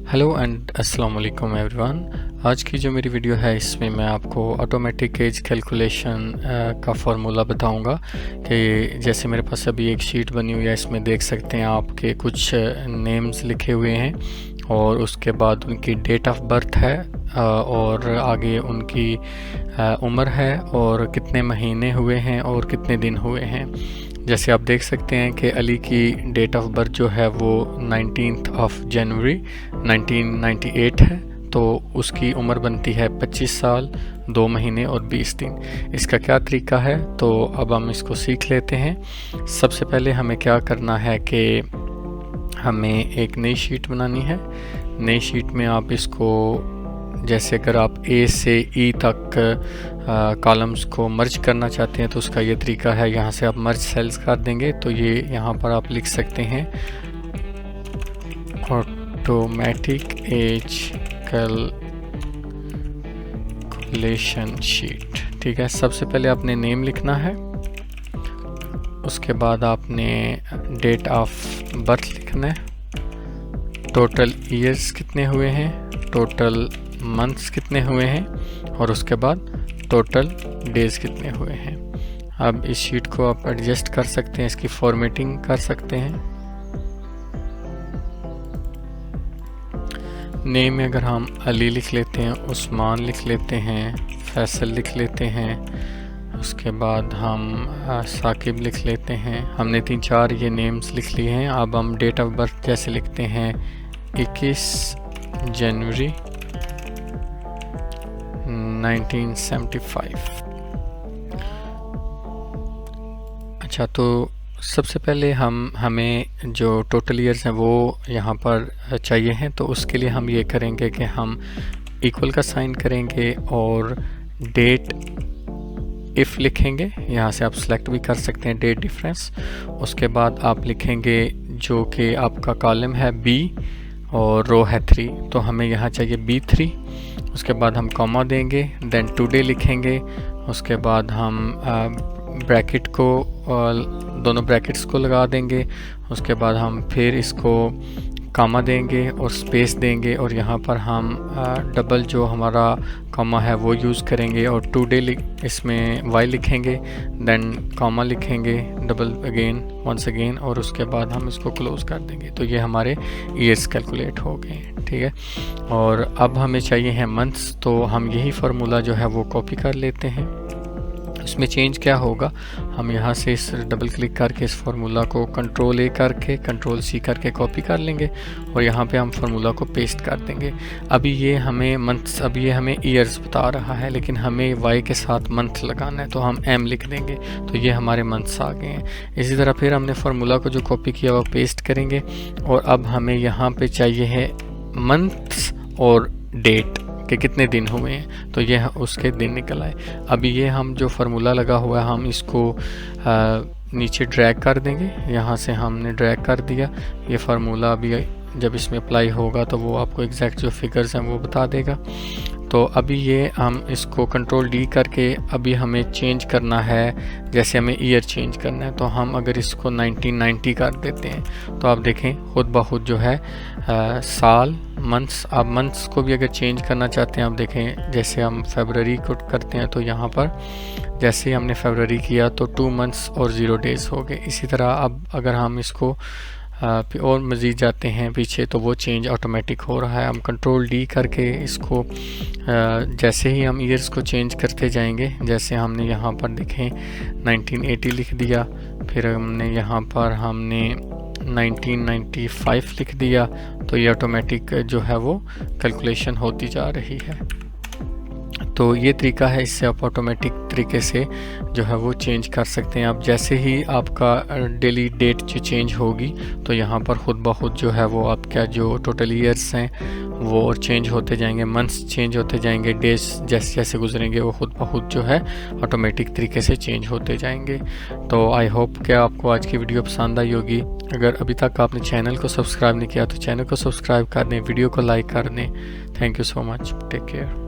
Hello and अस्सलाम वालेकुम everyone. आज की जो मेरी वीडियो है इसमें मैं आपको ऑटोमेटिक एज कैलकुलेशन का फार्मूला बताऊंगा कि जैसे मेरे पास अभी एक शीट बनी हुई है, इसमें देख सकते हैं आपके कुछ नेम्स लिखे हुए हैं और उसके बाद उनकी डेट ऑफ बर्थ है और आगे उनकी उम्र है और कितने महीने हुए हैं और कितने दिन हुए हैं। जैसे आप देख सकते हैं कि अली की डेट ऑफ बर्थ जो है वो 19 जनवरी 1998 है, तो उसकी उम्र बनती है 25 साल 2 महीने और 20 दिन। इसका क्या तरीका है तो अब हम इसको सीख लेते हैं। सबसे पहले हमें क्या करना है कि हमें एक नई शीट बनानी है। नई शीट में आप इसको जैसे अगर आप ए से ई तक कॉलम्स को मर्ज करना चाहते हैं तो उसका ये तरीका है, यहाँ से आप मर्ज सेल्स कर देंगे तो ये यहाँ पर आप लिख सकते हैं ऑटोमेटिक एज कैलकुलेशन शीट। ठीक है, सबसे पहले आपने नेम लिखना है, उसके बाद आपने डेट ऑफ बर्थ लिखना है, टोटल ईयर्स कितने हुए हैं, टोटल मंथ्स कितने हुए हैं और उसके बाद टोटल डेज कितने हुए हैं। अब इस शीट को आप एडजस्ट कर सकते हैं, इसकी फॉर्मेटिंग कर सकते हैं। नेम में अगर हम अली लिख लेते हैं, उस्मान लिख लेते हैं, फैसल लिख लेते हैं, उसके बाद हम साकिब लिख लेते हैं। हमने 3-4 ये नेम्स लिख लिए हैं। अब हम डेट ऑफ बर्थ जैसे लिखते हैं 21 जनवरी 1975। अच्छा, तो सबसे पहले हमें जो टोटल ईयर्स हैं वो यहाँ पर चाहिए हैं, तो उसके लिए हम ये करेंगे कि हम इक्वल का साइन करेंगे और डेट इफ़ लिखेंगे। यहाँ से आप सेलेक्ट भी कर सकते हैं डेट डिफरेंस। उसके बाद आप लिखेंगे जो कि आपका कॉलम है बी और रो है 3, तो हमें यहाँ चाहिए B3। उसके बाद हम कॉमा देंगे, देन टुडे लिखेंगे। उसके बाद हम ब्रैकेट को दोनों ब्रैकेट्स को लगा देंगे। उसके बाद हम फिर इसको कॉमा देंगे और स्पेस देंगे और यहाँ पर हम डबल जो हमारा कॉमा है वो यूज़ करेंगे और टुडे इसमें वाई लिखेंगे, देन कॉमा लिखेंगे, डबल अगेन वंस अगेन और उसके बाद हम इसको क्लोज कर देंगे। तो ये हमारे ईयर्स कैलकुलेट हो गए। ठीक है, और अब हमें चाहिए हैं मंथ्स, तो हम यही फार्मूला जो है वो कॉपी कर लेते हैं। इसमें चेंज क्या होगा, हम यहाँ से इस डबल क्लिक करके इस फार्मूला को कंट्रोल ए करके कंट्रोल सी करके कॉपी कर लेंगे और यहाँ पे हम फार्मूला को पेस्ट कर देंगे। अभी ये हमें मंथ्स, अभी ये हमें ईयर्स बता रहा है लेकिन हमें वाई के साथ मंथ लगाना है, तो हम एम लिख देंगे, तो ये हमारे मंथ्स आ गए हैं। इसी तरह फिर हमने फार्मूला को जो कॉपी किया वो पेस्ट करेंगे और अब हमें यहाँ पे चाहिए है मंथ्स और डेट कि कितने दिन हुए हैं, तो ये उसके दिन निकल आए। अभी ये हम जो फार्मूला लगा हुआ है हम इसको नीचे ड्रैग कर देंगे। यहाँ से हमने ड्रैग कर दिया। ये फार्मूला अभी जब इसमें अप्लाई होगा तो वो आपको एग्जैक्ट जो फिगर्स हैं वो बता देगा। तो अभी ये हम इसको कंट्रोल डी करके अभी हमें चेंज करना है, जैसे हमें ईयर चेंज करना है, तो हम अगर इसको 1990 कर देते हैं तो आप देखें खुद ब खुद जो है साल मंथ्स। आप मंथ्स को भी अगर चेंज करना चाहते हैं, आप देखें जैसे हम फरवरी को करते हैं तो यहाँ पर जैसे ही हमने फरवरी किया तो 2 मंथ्स और 0 डेज़ हो गए। इसी तरह अब अगर हम इसको और मज़ीद जाते हैं पीछे तो वो चेंज ऑटोमेटिक हो रहा है। हम कंट्रोल डी करके इसको जैसे ही हम ईयर्स को चेंज करते जाएंगे, जैसे हमने यहाँ पर देखें 1980 लिख दिया, फिर हमने यहाँ पर हमने 1995 लिख दिया, तो ये ऑटोमेटिक जो है वो कैलकुलेशन होती जा रही है। तो ये तरीका है, इससे आप ऑटोमेटिक तरीके से जो है वो चेंज कर सकते हैं। आप जैसे ही आपका डेली डेट जो चेंज होगी तो यहाँ पर ख़ुद ब खुद जो है वो आपका जो टोटल ईयर्स हैं वो और चेंज होते जाएंगे, मंथ्स चेंज होते जाएंगे, डेज जैसे जैसे गुजरेंगे वो ख़ुद ब खुद जो है ऑटोमेटिक तरीके से चेंज होते जाएंगे। तो आई होप कि आपको आज की वीडियो पसंद आई होगी। अगर अभी तक आपने चैनल को सब्सक्राइब नहीं किया तो चैनल को सब्सक्राइब कर दें, वीडियो को लाइक कर दें। Thank you so much, take care.